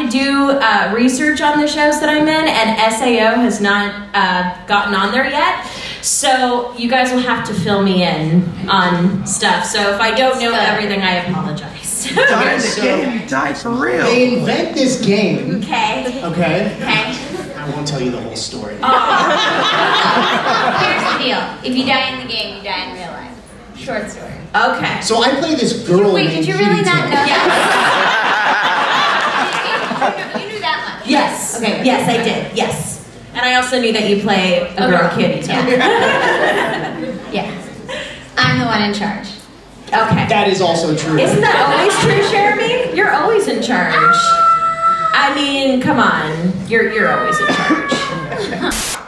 to do research on the shows that I'm in, and SAO has not gotten on there yet. So you guys will have to fill me in on stuff. So if I don't know everything, I apologize. Die in the game, you die for real. They invent this game. Okay. Okay. Okay. I won't tell you the whole story. Here's the deal. If you die in the game, you die in real life. Short story. Okay. So I play this girl. Wait, did you really not know Yes. that? You knew that much. Yes. Okay. Yes, I did. Yes. And I also knew that you play a girl kitty too. Yeah. I'm the one in charge. Okay. That is also true. Isn't that always true, Jeremy? You're always in charge. I mean, come on. You're always in charge.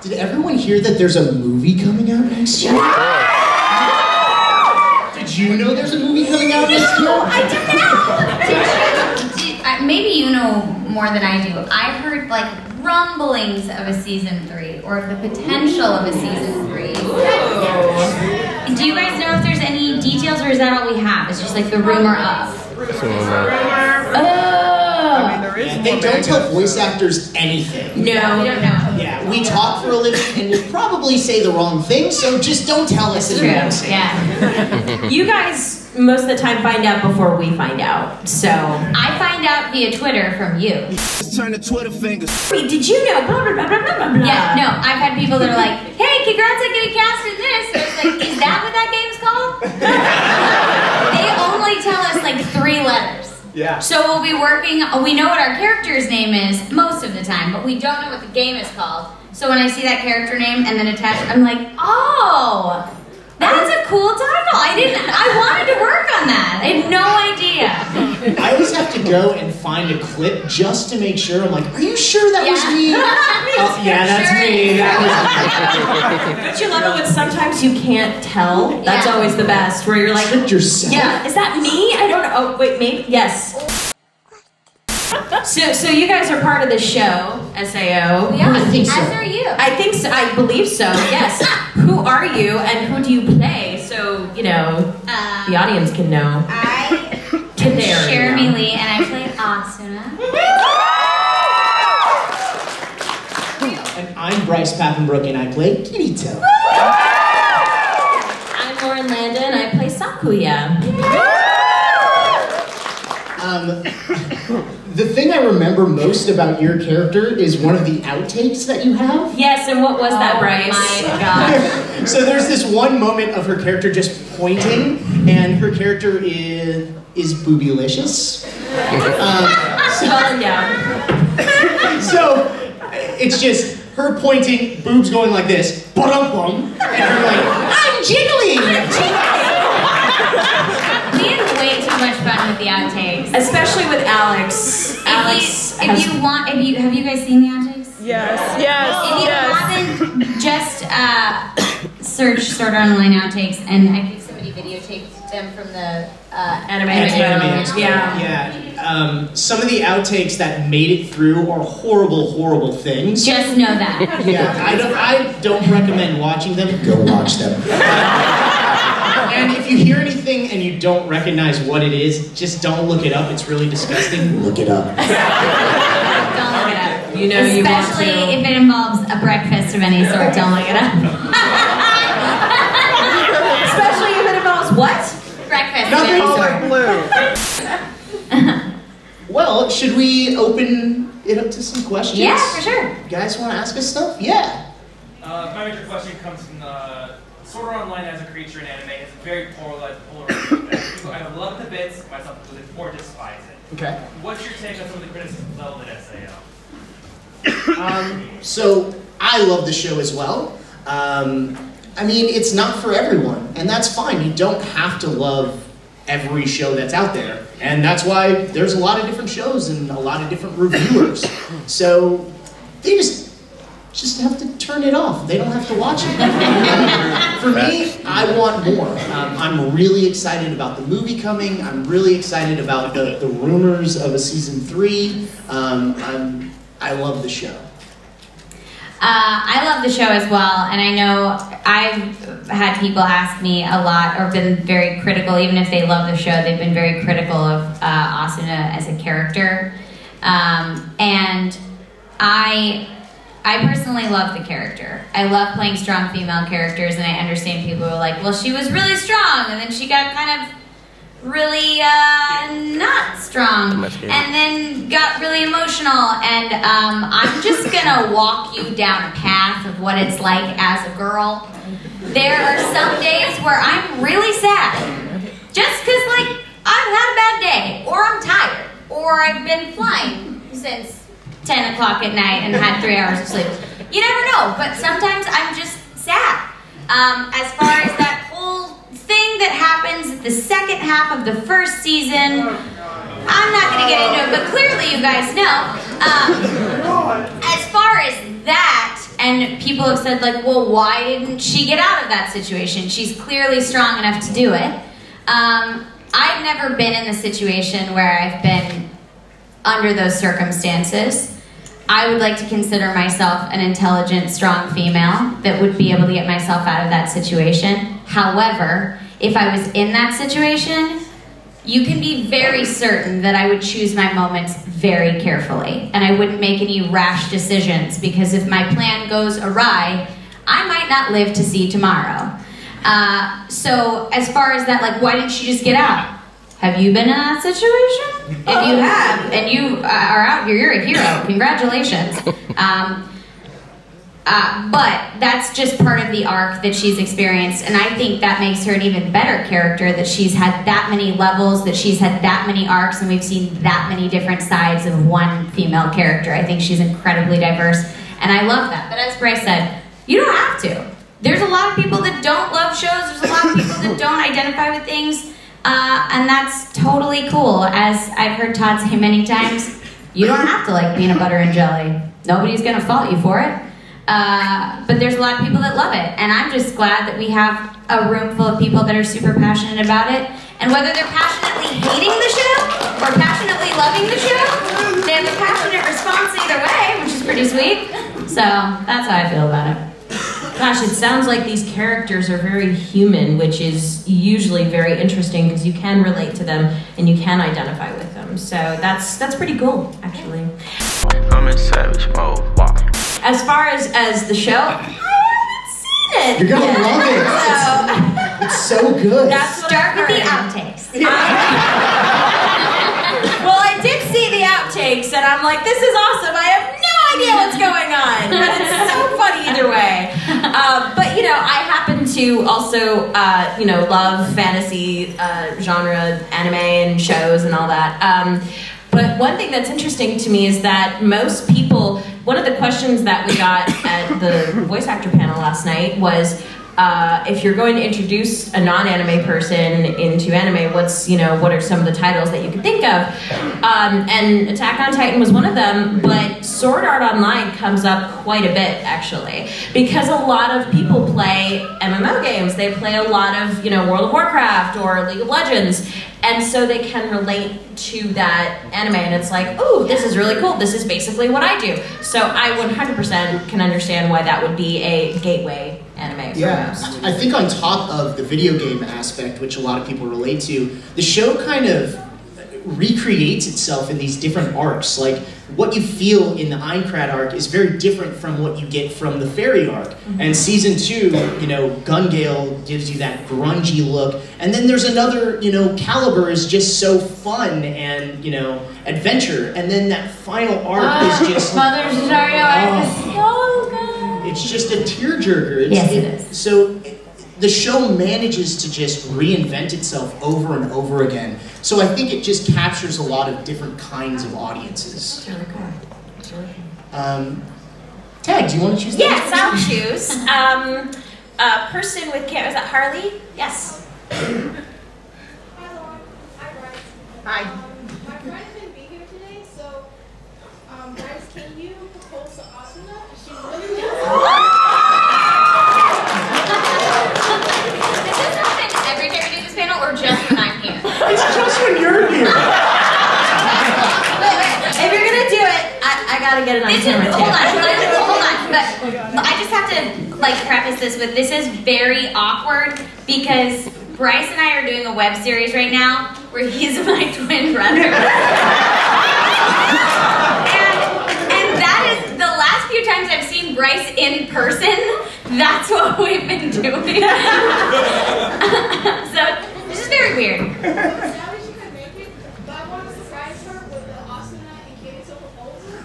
Did everyone hear that there's a movie coming out next year? Did you know there's a movie coming out next year? No, I did not. Maybe you know more than I do. I heard like rumblings of a season 3 or the potential of a season 3. Do you guys know if there's any details, or is that all we have? It's just like the rumor of. They don't tell voice actors anything. No. We don't know. Yeah, we talk for a living and we'll probably say the wrong thing, so just don't tell us if you don't say it. Yeah. You guys most of the time find out before we find out, so. I find out via Twitter from you. Turn the Twitter fingers. Wait, did you know? Blah, blah, blah, blah, blah, blah. Yeah, no, I've had people that are like, hey, congrats on getting cast in this. And it's like, is that what that game's called? They only tell us like 3 letters. Yeah. So we'll be working, we know what our character's name is most of the time, but we don't know what the game is called. So when I see that character name and then attached, I'm like, oh, that's a cool title. I wanted to work on that. I had no idea. I always have to go and find a clip just to make sure. I'm like, are you sure that was me? Yeah, that's Sure me. Don't you love it when sometimes you can't tell? That's Yeah. always the best, where you're like, Tricked yourself. yeah, is that me? I don't know. Oh, wait, maybe, yes. So you guys are part of the show, SAO. Yeah, I think so. as are you. I think so, I believe so, yes. Who are you and who do you play? So, you know, the audience can know. I Can am they already Jeremy know? Lee, and I play Asuna. And I'm Bryce Pappenbrook and I play Kirito. I'm Lauren Landa and I play Sakuya. The thing I remember most about your character is one of the outtakes that you have. Yes, and what was that, Bryce? Oh my god. So there's this one moment of her character just pointing, and her character is boobylicious. Falling down. So it's just her pointing, boobs going like this, ba-dum-bum, and her like, I'm jiggling! We had way too much fun with the outtakes. Especially with Alex. Have you guys seen the outtakes? Yes. If you haven't, just search Sword Art Online outtakes, and I think somebody videotaped them from the Anime Expo. Yeah. Some of the outtakes that made it through are horrible, horrible things. Just know that. Yeah, I don't recommend watching them. Go watch them. And if you hear anything and you don't recognize what it is, just don't look it up. It's really disgusting. Look it up. Don't look it up. You know you want to. Especially if it involves a breakfast of any sort, don't look it up. Especially if it involves what? Breakfast Nothing of any sort. Well, should we open it up to some questions? Yeah, for sure. You guys want to ask us stuff? Yeah. My major question comes from Sword Art Online as a creature in anime is very polarized. People either love it to bits, myself included, or despise it. Okay. What's your take on some of the criticisms leveled at SAO? So I love the show as well. I mean, it's not for everyone, and that's fine. You don't have to love every show that's out there, and that's why there's a lot of different shows and a lot of different reviewers. So they just have to turn it off. They don't have to watch it. For me, I want more. I'm really excited about the movie coming. I'm really excited about the rumors of a season 3. I love the show. I love the show as well, and I know I've had people ask me a lot, or been very critical, even if they love the show, they've been very critical of Asuna as a character. And I personally love the character. I love playing strong female characters, and I understand people who are like, well, she was really strong, and then she got kind of really not strong, and then got really emotional, and I'm just gonna walk you down a path of what it's like as a girl. There are some days where I'm really sad, just because, like, I've had a bad day, or I'm tired, or I've been flying since 10 o'clock at night and had 3 hours of sleep. You never know, but sometimes I'm just sad. As far as that whole thing that happens at the second half of the first season, I'm not going to get into it, but clearly you guys know. As far as that, and people have said, like, well, why didn't she get out of that situation? She's clearly strong enough to do it. I've never been in the situation where I've been under those circumstances. I would like to consider myself an intelligent, strong female that would be able to get myself out of that situation. However, if I was in that situation, you can be very certain that I would choose my moments very carefully, and I wouldn't make any rash decisions, because if my plan goes awry, I might not live to see tomorrow. So as far as that, like, why didn't she just get out? Have you been in that situation? If you have, and you are out here, you're a hero. Congratulations. But that's just part of the arc that she's experienced, and I think that makes her an even better character, that she's had that many levels, that she's had that many arcs, and we've seen that many different sides of one female character. I think she's incredibly diverse, and I love that. But as Bryce said, you don't have to. There's a lot of people that don't love shows, there's a lot of people that don't identify with things, and that's totally cool. As I've heard Todd say many times, you don't have to like peanut butter and jelly. Nobody's gonna fault you for it. But there's a lot of people that love it, and I'm just glad that we have a room full of people that are super passionate about it, and whether they're passionately hating the show or passionately loving the show, they have a passionate response either way, which is pretty sweet. So that's how I feel about it. Gosh, it sounds like these characters are very human, which is usually very interesting because you can relate to them and you can identify with them. So that's pretty cool, actually. I'm in savage mode. Wow. As far as the show, I haven't seen it. You're gonna love it. So, It's so good. that's what Start with the I've heard. outtakes. Well, I did see the outtakes, and I'm like, this is awesome. I have no idea what's going on, but it's so funny either way. But you know, I happen to also love fantasy genre anime and shows and all that. But one thing that's interesting to me is that most people, one of the questions that we got at the voice actor panel last night was, if you're going to introduce a non-anime person into anime, what are some of the titles that you could think of? And Attack on Titan was one of them, but Sword Art Online comes up quite a bit, actually, because a lot of people play MMO games. They play a lot of, World of Warcraft or League of Legends, and so they can relate to that anime, and it's like, ooh, this is really cool. This is basically what I do. So I 100% can understand why that would be a gateway anime for most. I think on top of the video game aspect, which a lot of people relate to, the show kind of recreates itself in these different arcs. Like, what you feel in the Aincrad arc is very different from what you get from the Fairy arc. Mm-hmm. And season 2, Gungale gives you that grungy look. And then there's another, Caliber is just so fun and, adventure. And then that final arc is just... Mother's Story arc is so good. It's just a tearjerker. Yes, it is. So the show manages to just reinvent itself over and over again. So I think it just captures a lot of different kinds of audiences. Really cool. It's really cool. Tag, do you want to choose? Yes, I'll choose. A person with camera. Is that Harley? Yes. Hi, Lauren. Hi, Bryce. Hi. My friend couldn't be here today, so Bryce, can you propose to Asuna? She really Does this happen every time we do this panel, or just when I'm here? It's just when you're here. If you're gonna do it, I gotta get it on camera too. Hold on. But I just have to preface this with, this is very awkward because Bryce and I are doing a web series right now where he's my twin brother. in person, that's what we've been doing. So this is very weird. Now that she can make it, but I want to surprise her with the Asuna and Kirito proposal.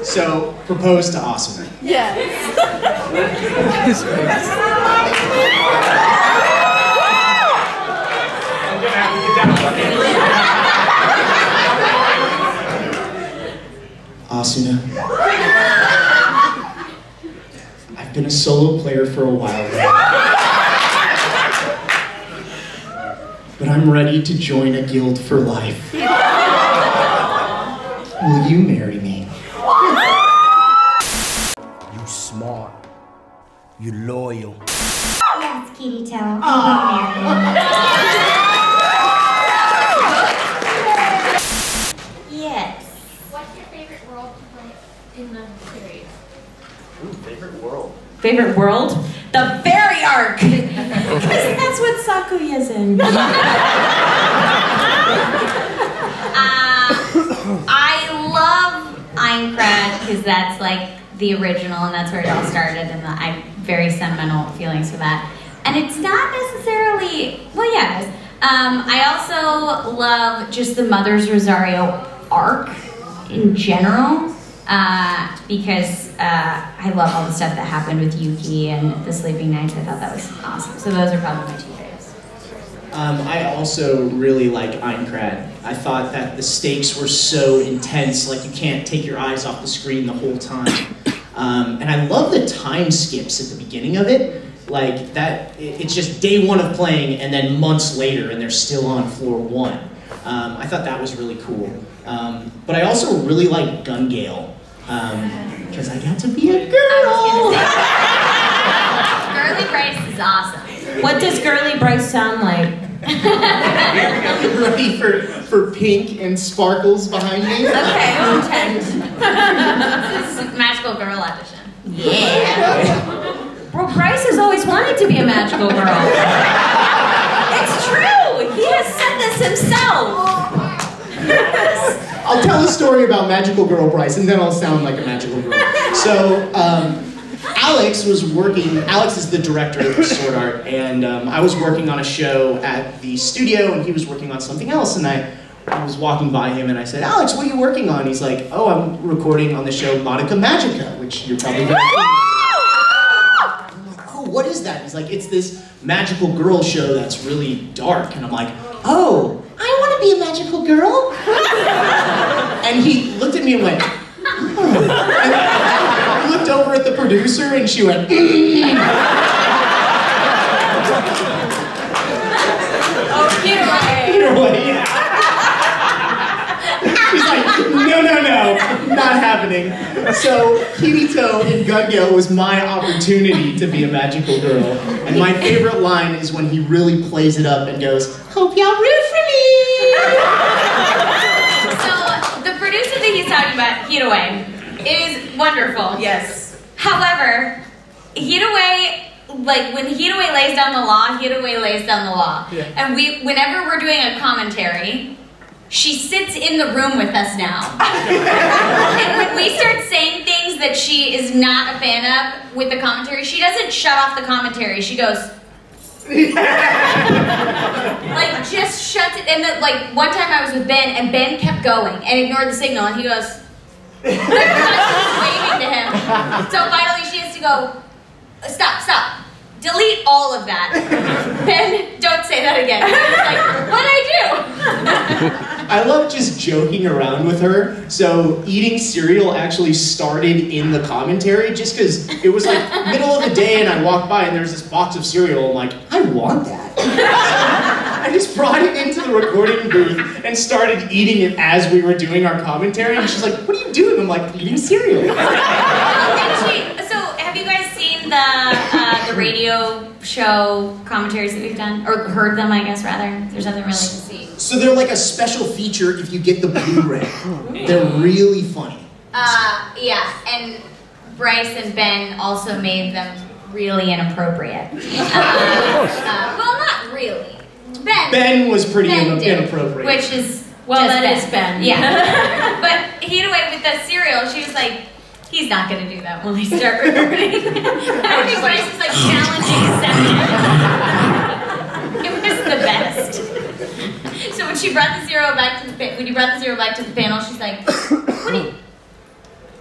So, propose to Asuna. Yes. I'm gonna have to get down. Asuna. I've been a solo player for a while now. But I'm ready to join a guild for life. Will you marry me? You smart. You loyal. Yes, Kirito. Yes. What's your favorite world to play in the series? Ooh, favorite world. Favorite world? The fairy arc! Because that's what Sakuya's in. I love Aincrad because that's like the original and that's where it all started, and I have very sentimental feelings for that. And it's not necessarily, well, yeah, it is. I also love just the Mother's Rosario arc in general because I love all the stuff that happened with Yuki and the Sleeping Nights. I thought that was awesome. So those are probably my two favorites. I also really like Aincrad. I thought that the stakes were so intense, like you can't take your eyes off the screen the whole time. And I love the time skips at the beginning of it. Like that, it's just day one of playing and then months later and they're still on floor 1. I thought that was really cool. But I also really like Gun Gale, because I got to be a girl. Girly Bryce is awesome. What does Girly Bryce sound like? Ready for pink and sparkles behind me? Okay, I'll pretend. This is Magical Girl audition. Yeah. Bro, Bryce has always wanted to be a magical girl. It's true. He has said this himself. I'll tell a story about Magical Girl Bryce, and then I'll sound like a magical girl. So, Alex is the director of Sword Art, and I was working on a show at the studio, and he was working on something else, and I was walking by him, and I said, Alex, what are you working on? He's like, oh, I'm recording on the show Monica Magica, which you're probably very familiar with. Oh, what is that? He's like, it's this magical girl show that's really dark, and I'm like, oh, I want to be a magical girl. And he looked at me and went, oh. And I looked over at the producer and she went, Oh, get away. yeah. He's like, no, not happening. So Kirito in Gun Gale was my opportunity to be a magical girl. And my favorite line is when he really plays it up and goes, hope y'all root for me. So the producer that he's talking about, Hideaway, is wonderful. Yes. However, Hideaway, like when Hideaway lays down the law, Hideaway lays down the law. Yeah. And whenever we're doing a commentary, she sits in the room with us now. And when we start saying things that she is not a fan of with the commentary, she doesn't shut off the commentary. She goes, like just shuts it. And then, like one time I was with Ben, and Ben kept going and ignored the signal, and he goes, like, waving to him. So finally she has to go, stop. Delete all of that. Ben, don't say that again. He's like, what'd I do? I love just joking around with her. So eating cereal actually started in the commentary just because it was like middle of the day and I walked by and there's this box of cereal. I'm like, I want that. I just brought it into the recording booth and started eating it as we were doing our commentary. And she's like, what are you doing? I'm like, eating cereal. So have you guys seen the radio show commentaries that we've done? Or heard them, I guess, rather? There's nothing really to see. So they're like a special feature if you get the Blu-ray. They're really funny. Yeah, and Bryce and Ben also made them really inappropriate. Well, not really. Ben Ben was pretty Ben did, inappropriate. which is Well, just that is Ben. Yeah. But he away with the cereal. She was like, he's not gonna do that when we start recording. Everybody's just like challenging Seth. It was the best. So when she brought the cereal back to the panel, she's like, what do you?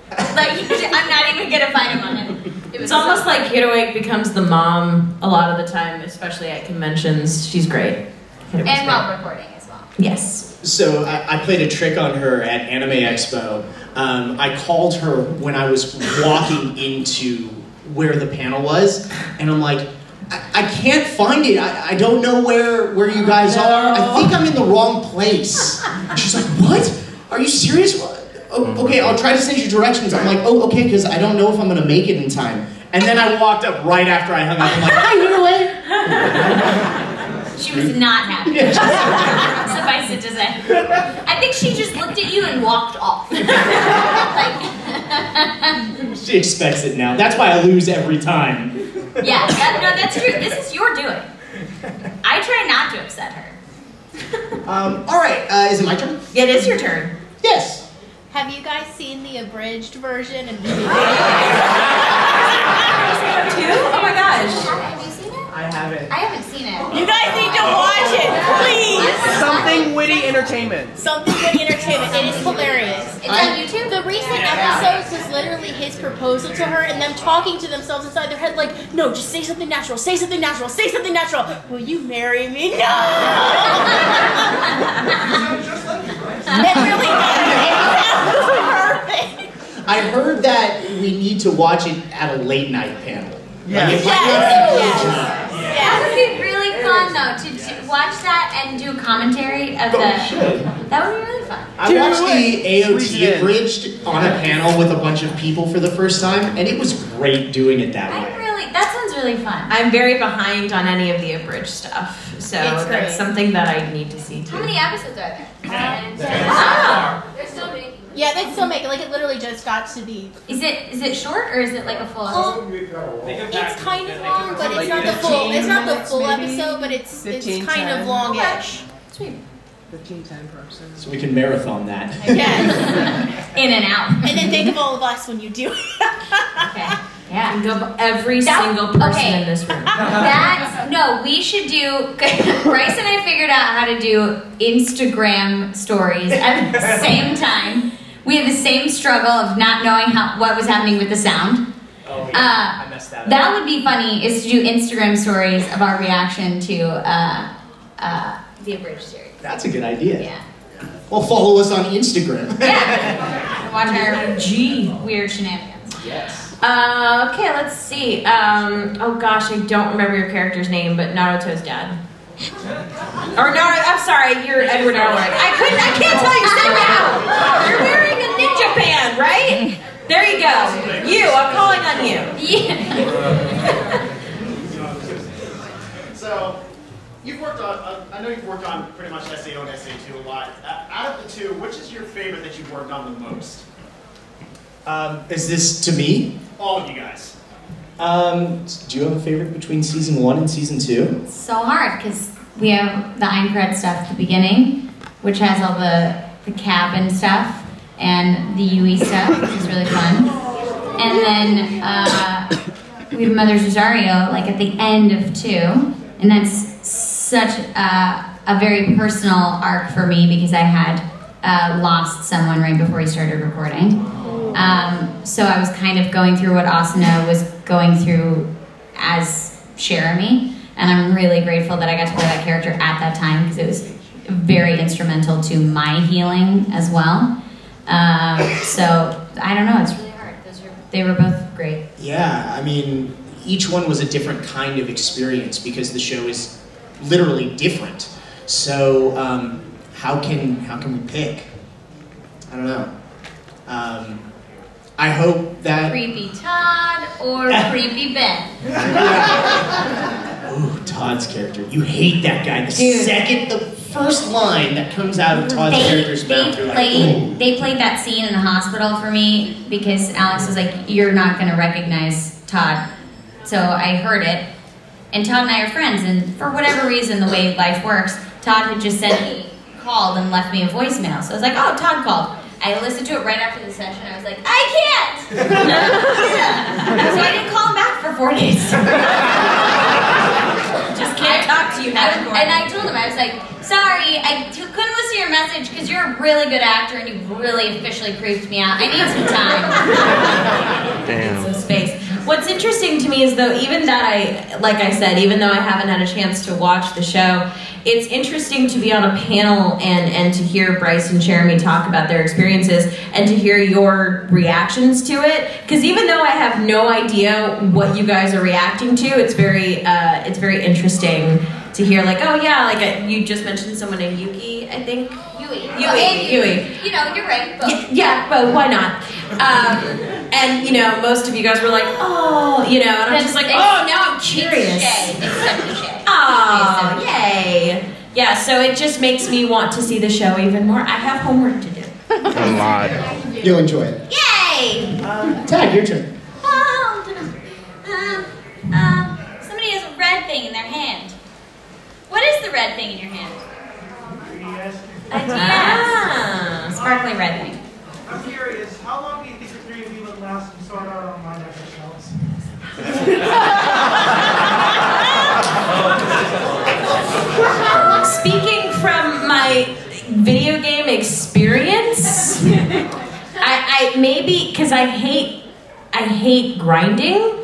Like, I'm not even gonna fight him on it. It's almost like Hidawake becomes the mom a lot of the time, especially at conventions. She's great. And while recording as well. Yes. So I played a trick on her at Anime Expo. I called her when I was walking into where the panel was, and I'm like, I can't find it. I don't know where you guys are. I think I'm in the wrong place. And she's like, what? Are you serious? Oh, okay, I'll try to send you directions. I'm like, oh, okay, because I don't know if I'm going to make it in time. And then I walked up right after I hung up. I'm like, hi, Hidawake. She was not happy. Suffice it to say. I think she just looked at you and walked off. She expects it now. That's why I lose every time. Yeah, no, that's true. This is your doing. I try not to upset her. All right, is it my turn? Yeah, it is your turn. Yes. Have you guys seen the abridged version? And Oh my gosh. Have you seen it? I haven't. I haven't seen it. You guys need to watch it, please! Something witty entertainment. Something good entertainment. It is hilarious. It's on YouTube? The recent episodes was literally his proposal to her and them talking to themselves inside their head like, no, just say something natural, say something natural, say something natural. Will you marry me? No! It really does. It's perfect. I heard that we need to watch it at a late night panel. Yeah. Like, That would be really fun though, to watch that and do a commentary of the... That would be really fun. I watched the AOT abridged on a panel with a bunch of people for the first time, and it was great doing it that way. That sounds really fun. I'm very behind on any of the abridged stuff, so that's something that I need to see too. How many episodes are there? They're still making. Yeah, they still make it. Like, it literally just got to be. Is it short or is it like a full episode? It's kind of long, but it's not the full. It's not the full episode, but it's kind of longish. Sweet. 15-10 per episode. So we can marathon that. Yes. In and out. And then think of all of us when you do it. Okay. Yeah. Think of every single person in this room. We should do, Bryce and I figured out how to do Instagram stories at the same time. We had the same struggle of not knowing what was happening with the sound. Oh, yeah. I messed that up. That would be funny, is to do Instagram stories of our reaction to the abridged series. That's a good idea. Yeah. Well, follow us on Instagram. Yeah. Watch our weird shenanigans. Yes. Okay, let's see. Oh gosh, I don't remember your character's name, but Naruto's dad. Or Naruto, I'm sorry, you're Edward Elric. I can't tell you, say it out. You're wearing a ninja band, right? There you go. I'm calling on you. Yeah. So, you've worked on, I know you've worked on pretty much SAO and SA2 a lot. Out of the two, which is your favorite that you've worked on the most? Is this to me? All of you guys. Do you have a favorite between season 1 and season 2? It's so hard because we have the Eincred stuff at the beginning, which has all the cabin stuff and the UE stuff, which is really fun. And then we have Mother Rosario like at the end of 2, and that's such a very personal arc for me because I had lost someone right before we started recording. So I was kind of going through what Asuna was going through as Jeremy, and I'm really grateful that I got to play that character at that time because it was very instrumental to my healing as well. So I don't know, it's really hard. They were both great. Yeah, I mean, each one was a different kind of experience because the show is literally different. So how can we pick? I don't know. I hope that... Creepy Todd or Creepy Ben. Ooh, Todd's character. You hate that guy. The first line that comes out of Todd's character's mouth. They played that scene in the hospital for me because Alex was like, you're not going to recognize Todd. So I heard it. And Todd and I are friends, and for whatever reason, the way life works, Todd had just said he called and left me a voicemail. So I was like, oh, Todd called. I listened to it right after the session. I was like, I can't! So I didn't call him back for 4 days. Just can't talk to you now. And I told him, I was like, sorry, I couldn't listen to your message because you're a really good actor and you've really officially creeped me out. I need some time. Damn. Some space. What's interesting to me is though, even that like I said, even though I haven't had a chance to watch the show, it's interesting to be on a panel and to hear Bryce and Jeremy talk about their experiences and to hear your reactions to it. Because even though I have no idea what you guys are reacting to, it's very interesting to hear like, oh yeah, like you just mentioned someone named Yuki, I think. Yui. You know, you're right. Both. Yeah, but why not? And you know, most of you guys were like, oh, you know, and I'm just like, oh, now I'm curious. Oh, yay. Yeah, so it just makes me want to see the show even more. I have homework to do. A lot. You'll enjoy it. Yay! Tag, your turn. Somebody has a red thing in their hand. What is the red thing in your hand? A DS. Sparkly red thing. I'm curious, how long do you think the three of you would last in Sword Art Online as yourselves? Speaking from my video game experience, I maybe because I hate grinding,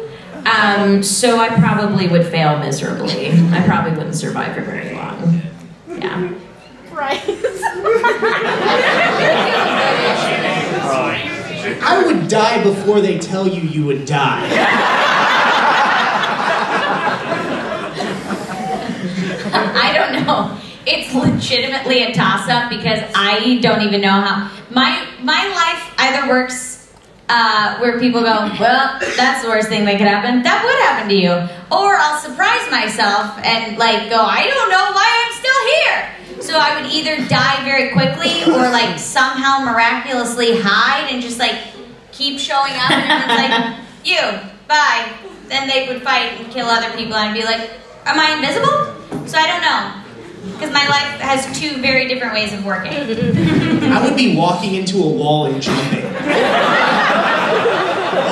so I probably would fail miserably. I probably wouldn't survive for very long. Yeah. Right. I would die before they tell you you would die. I don't know. It's legitimately a toss-up because I don't even know how. My life either works where people go, well, that's the worst thing that could happen. That would happen to you. Or I'll surprise myself and like go, I don't know why I'm still here. So I would either die very quickly or like somehow miraculously hide and just like keep showing up and everyone's like, you, bye. Then they would fight and kill other people and I'd be like, am I invisible? So I don't know. Because my life has two very different ways of working. I would be walking into a wall and jumping.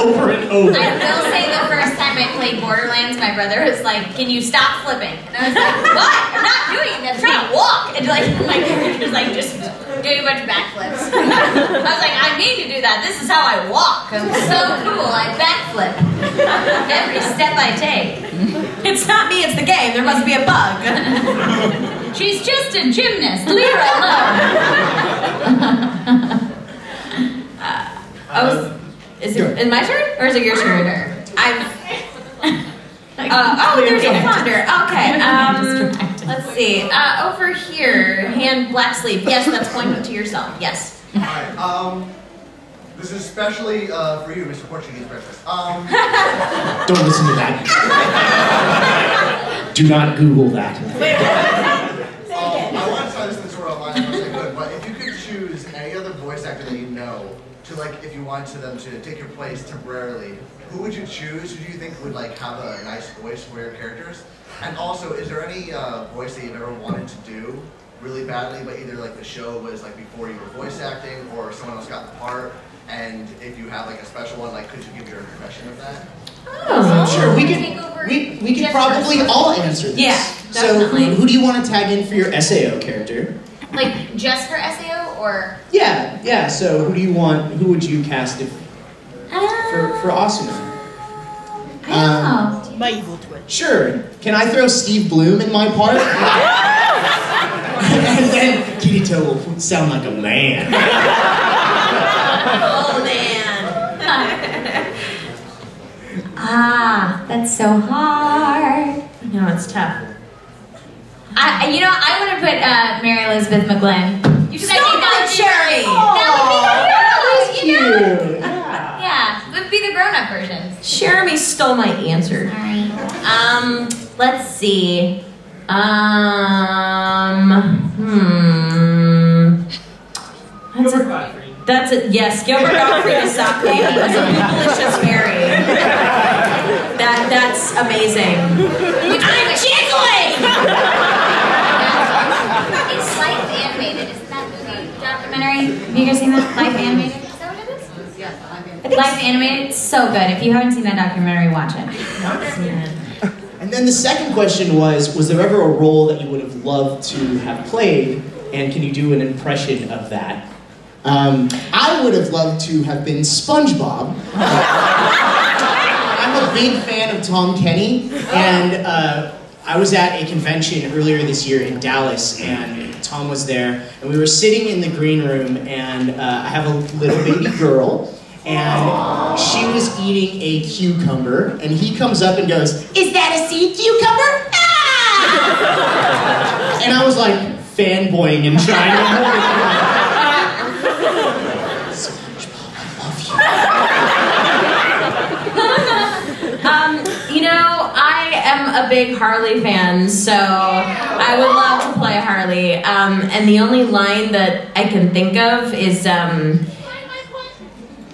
Over and over. I will say the first time I played Borderlands, my brother was like, can you stop flipping? And I was like, what? I'm not doing it. I'm trying to walk. And like my character's like just doing a bunch of backflips. I was like, I need to do that. This is how I walk. I'm so cool. I backflip. Every step I take. It's not me, it's the game. There must be a bug. She's just a gymnast. Leave her alone. Is it my turn or is it your turn? Oh, there's a flounder. Okay. Let's see. Over here, hand black sleeve. Yes, that's pointing to yourself. Yes. Alright, this is especially for you, Mr. Portuguese Breakfast. Don't listen to that. Do not Google that. I want to try this in sort of line as much as I could, but if you could choose any other voice actor that you know to like, if you wanted them to take your place temporarily, who would you choose? Who do you think would like have a nice voice for your characters? And also, is there any voice that you've ever wanted to do really badly, but either like the show was like before you were voice acting or someone else got the part? And if you have like a special one, like could you give your impression of that? Oh, sure. We could probably all answer this. Yeah, definitely. So who do you want to tag in for your SAO character? Like just for SAO or? Yeah. So who do you want? Who would you cast if for Asuna? I don't know. My evil twin. Sure. Can I throw Steve Bloom in my part? And then Kirito will sound like a man. Oh man. That's so hard. No, it's tough. I want to put Mary Elizabeth McGlynn. You should Cherry. That would be the Cute. Yeah, it would be the grown-up versions. Jeremy stole my answer. Alright. Let's see. That's it. Yes, Gilbert Gottfried is Sakura. That's a delicious fairy. That's amazing. I'm jiggling! It's slightly animated. Isn't that movie? documentary? Have you guys seen that? Life Animated? Is that what it is? Yes, Life Animated, it's so good. If you haven't seen that documentary, watch it. And then the second question was there ever a role that you would have loved to have played, and can you do an impression of that? I would have loved to have been SpongeBob. I'm a big fan of Tom Kenny, and I was at a convention earlier this year in Dallas, and Tom was there, and we were sitting in the green room, and I have a little baby girl, and she was eating a cucumber, and he comes up and goes, "Is that a sea cucumber?" Ah! And I was like fanboying and trying to hold it. SpongeBob, I love you. You know, I am a big Harley fan, so I would love to play Harley. And the only line that I can think of is,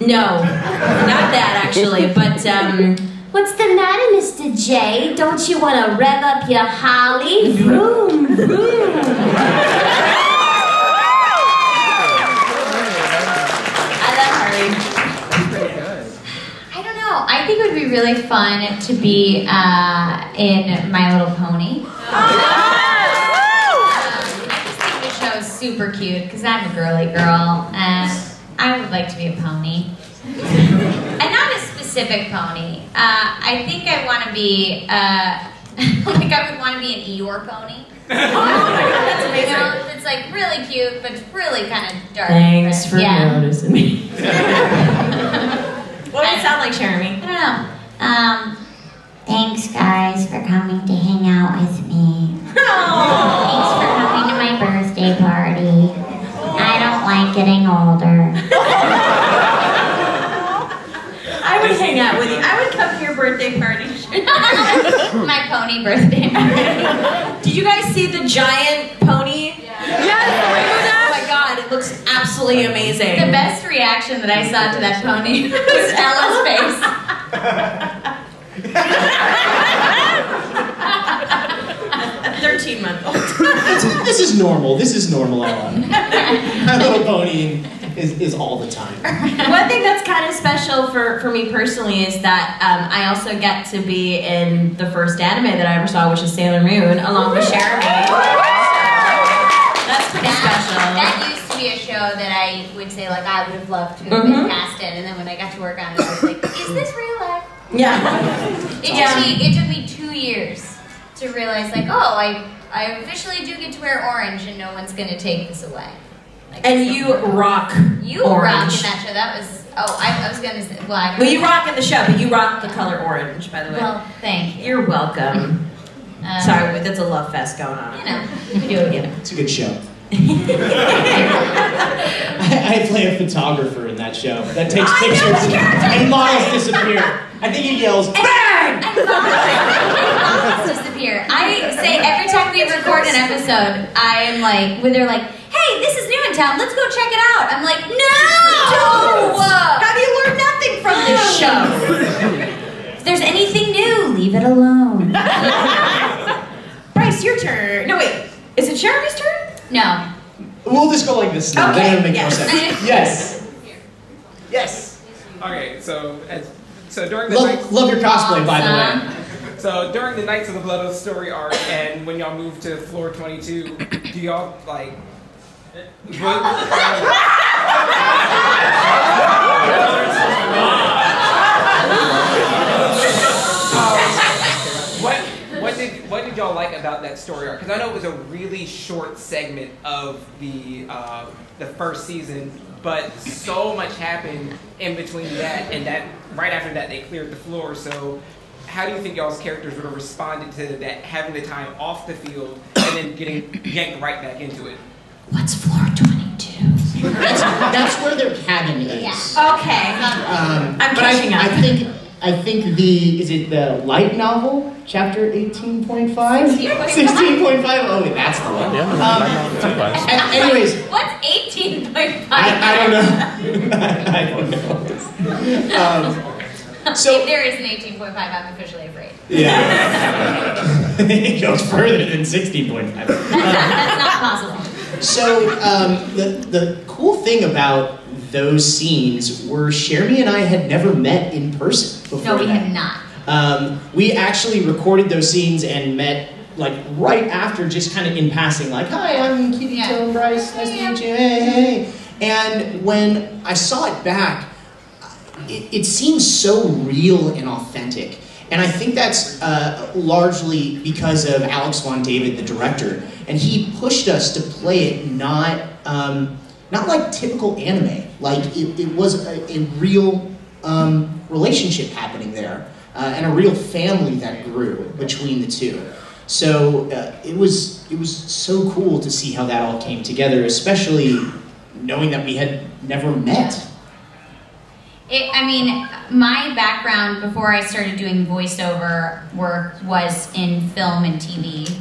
no, not that actually, but, what's the matter, Mr. J? Don't you want to rev up your Harley? Vroom, vroom. I love Harley. I don't know. I think it would be really fun to be in My Little Pony. I just think the show is super cute because I'm a girly girl and I would like to be a pony. And not a specific pony. I think I want to be, like I would want to be an Eeyore pony. That's amazing. You know, it's like really cute, but it's really kind of dark. Thanks for noticing me. What does it sound like, Jeremy? I don't know. Thanks, guys, for coming to hang out with me. Thanks for coming to my birthday party. I don't like getting older. I would hang out with you. I would come to your birthday party. My pony birthday party. Did you guys see the giant pony? Yes. Oh my god, it looks absolutely amazing. The best reaction that I saw to that pony was Ella's face. 13-month-old. This is normal. This is normal, Ella. My Little Pony is all the time. One thing that's kind of special for me personally is that I also get to be in the first anime that I ever saw, which is Sailor Moon, along with Jeremy. That's pretty special. That used to be a show that I would say, like, I would have loved to have been cast in, and then when I got to work on it, I was like, is this real life? Yeah. It took me 2 years to realize, like, oh, I officially do get to wear orange, and no one's going to take this away. Like, and you rock You orange. rock in that show. That was, I was going to say, well, I don't Well, you know. rock in the show, but you rock the color orange, by the way. Well, thank you. You're welcome. Sorry, but that's a love fest going on. You know. We do it again. It's a good show. I play a photographer in that show that takes pictures and models disappear. I think he yells, "Bang!" And models disappear. I say every time we record an episode, I am like, when they're like, hey, this is new in town, let's go check it out. I'm like, no! How do you learn nothing from this show? If there's anything new, leave it alone. Bryce, your turn. No, wait. Is it Jeremy's turn? No. We'll just go like this now. Okay, Then it'll make yes. more sense. Yes. Yes. Okay, so during the nights, love your cosplay, by the way. So during the Nights of the Blood of the Story arc, and when y'all moved to floor 22, do y'all like? What did y'all like about that story arc? Because I know it was a really short segment of the first season, but so much happened in between that and that. Right after that, they cleared the floor. So, how do you think y'all's characters would have responded to that, having the time off the field and then getting yanked right back into it? What's floor 22? That's where their cabin is. Yeah. Okay. I'm but catching up. I think is it the light novel, chapter 18.5? 16.5? Oh, wait, that's the one. Anyways. What's 18.5? I don't know. I don't know. So, if there is an 18.5, I'm officially afraid. Yeah. It goes further than 16.5. That's not possible. So the cool thing about those scenes were Shermie and I had never met in person before. No, we that. had not. We actually recorded those scenes and met like right after, just kind of in passing, like, hi, I'm Kitty and Bryce, nice to meet you, hey. And when I saw it back, it seems so real and authentic. And I think that's largely because of Alex Von David, the director. And he pushed us to play it not like typical anime. Like it was a real relationship happening there, and a real family that grew between the two. So it was so cool to see how that all came together, especially knowing that we had never met. I mean, my background before I started doing voiceover work was in film and TV.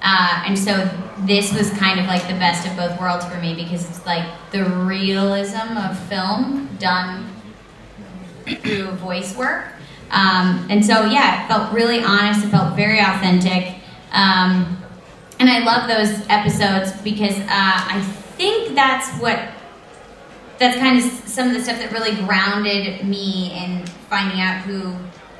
And so this was kind of like the best of both worlds for me, because it's like the realism of film done through voice work. And so, yeah, it felt really honest, it felt very authentic. And I love those episodes because I think that's kind of some of the stuff that really grounded me in finding out who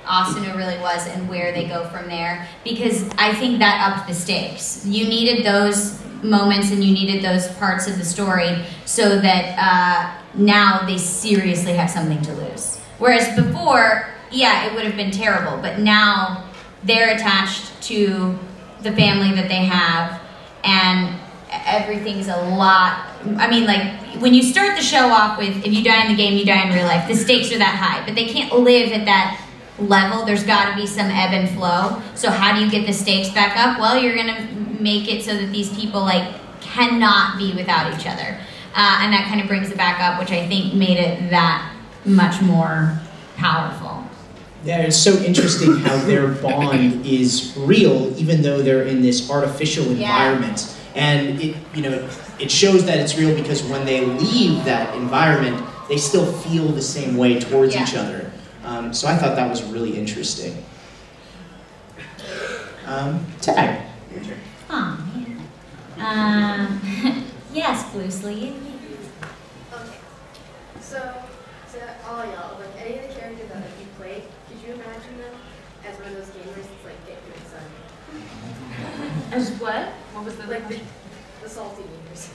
Asuna really was and where they go from there, because I think that upped the stakes. You needed those moments and you needed those parts of the story so that now they seriously have something to lose. Whereas before, yeah, it would have been terrible, but now they're attached to the family that they have, and everything's a lot. I mean, like, when you start the show off with, if you die in the game, you die in real life, the stakes are that high, but they can't live at that level. There's got to be some ebb and flow. So how do you get the stakes back up? Well, you're going to make it so that these people, like, cannot be without each other. And that kind of brings it back up, which I think made it that much more powerful. Yeah, it's so interesting how their bond is real, even though they're in this artificial environment. And it shows that it's real because when they leave that environment, they still feel the same way towards each other. So I thought that was really interesting. Tag. Oh, yes, Blue Sleeve. Okay. So to all y'all, like any of the characters that you played, could you imagine them as one of those gamers that's like get your son? As what? What was the like the salty gamers?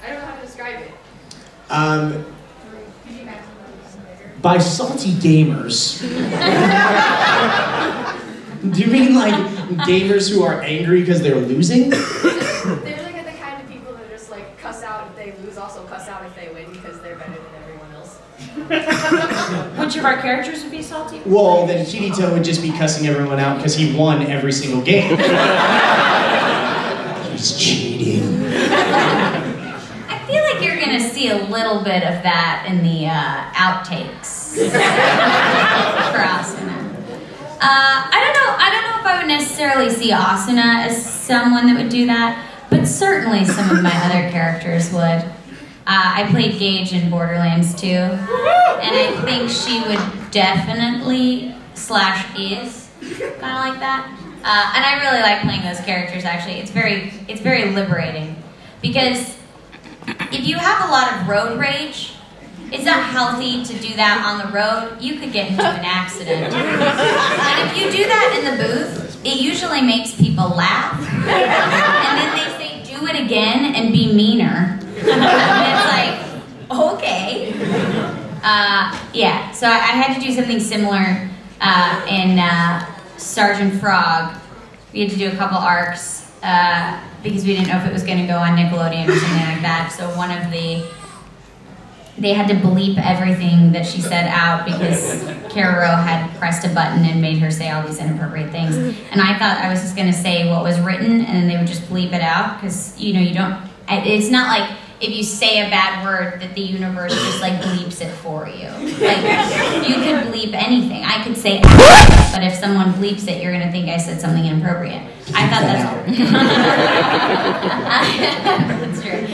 I don't know how to describe it. Could you imagine them? By salty gamers, do you mean like gamers who are angry because they're losing? They're like the kind of people that just like cuss out if they lose, also cuss out if they win because they're better than everyone else. Which of our characters would be salty? Well, then Kirito would just be cussing everyone out because he won every single game. He's cheating. I feel like you're going to see a little bit of that in the outtakes for Asuna. I don't know if I would necessarily see Asuna as someone that would do that, but certainly some of my other characters would. I played Gage in Borderlands 2, and I think she would definitely / is kind of like that. And I really like playing those characters, actually. It's very liberating, because if you have a lot of road rage, it's not healthy to do that on the road. You could get into an accident. And if you do that in the booth, it usually makes people laugh. And then they say, do it again and be meaner. And it's like, okay. Yeah, so I had to do something similar in Sergeant Frog. We had to do a couple arcs because we didn't know if it was going to go on Nickelodeon or something like that. So they had to bleep everything that she said out because Kararo had pressed a button and made her say all these inappropriate things. And I thought I was just going to say what was written, and then they would just bleep it out, because you don't. It's not like if you say a bad word that the universe just like bleeps it for you. Like, you could bleep anything. I could say, but if someone bleeps it, you're going to think I said something inappropriate. I thought that's true.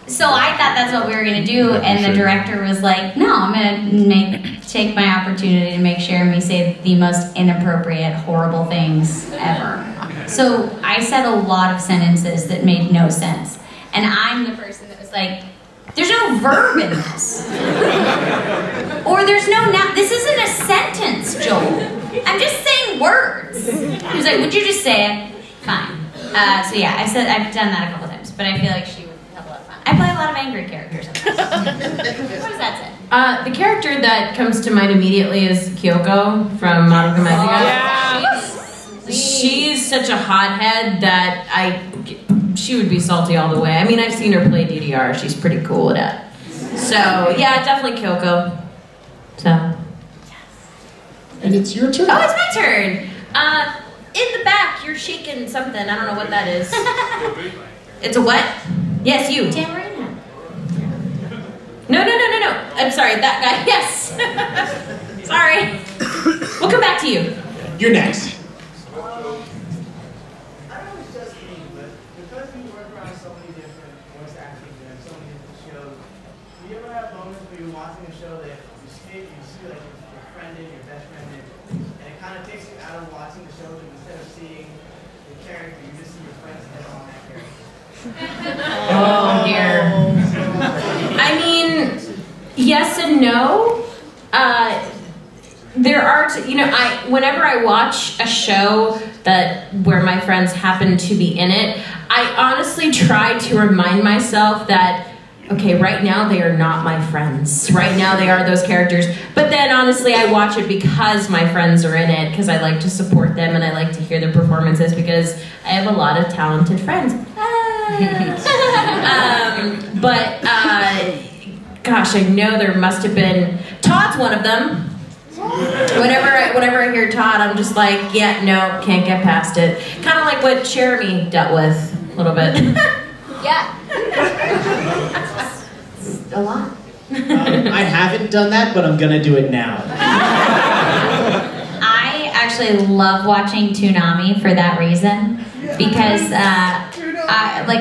So I thought that's what we were going to do, and the director was like, no, I'm going to take my opportunity to make sure we say the most inappropriate, horrible things ever. So I said a lot of sentences that made no sense. and I'm the person that was like, there's no verb in this. Or there's no noun. This isn't a sentence, Joel. I'm just saying words. He was like, would you just say it? Fine. So yeah, I've done that a couple times, but I feel like she would have a lot of fun. I play a lot of angry characters. What does that say? The character that comes to mind immediately is Kyoko from Madoka Magica. Yeah. She's such a hothead that she would be salty all the way. I mean, I've seen her play DDR. She's pretty cool at it. So yeah, definitely Kyoko. So. And it's your turn. Oh, it's my turn. In the back, you're shaking something. I don't know what that is. It's a what? Yes, you. Tambourine. No. I'm sorry, that guy. Yes. Sorry. We'll come back to you. You're next. I don't know if it's just me, but because you work around so many different voice actors and so many different shows, do you ever have moments where you're watching a show that you skip, you see like your friend in, your best friend in, and it kind of takes you out of watching the show, and instead of seeing the character, you just see your friend's head on that character? Oh dear. I mean, yes and no. There are, whenever I watch a show where my friends happen to be in it, I honestly try to remind myself that, okay, right now they are not my friends. Right now they are those characters. But then honestly, I watch it because my friends are in it, because I like to support them and I like to hear their performances because I have a lot of talented friends. Gosh, I know there must have been. Todd's one of them. Whenever I hear Todd, I'm just like, yeah, no, can't get past it. Kind of like what Jeremy dealt with a little bit. Yeah. A lot. I haven't done that, but I'm gonna do it now. I actually love watching Toonami for that reason, because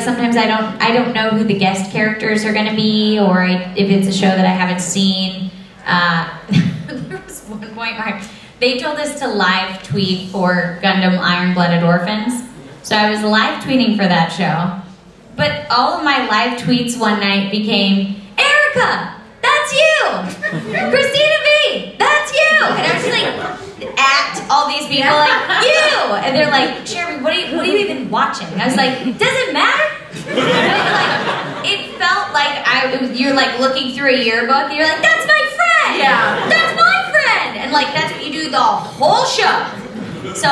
sometimes I don't know who the guest characters are going to be, or if it's a show that I haven't seen. There was one point where they told us to live tweet for Gundam Iron-Blooded Orphans, so I was live tweeting for that show. But all of my live tweets one night became, Erica, that's you! Christina V, that's you! And I was just like, at all these people, like, you! And they're like, Jeremy, what are you even watching? And I was like, does it matter? It felt like you're like looking through a yearbook and you're like, that's my friend! Yeah. That's my friend! And like, that's what you do the whole show. So,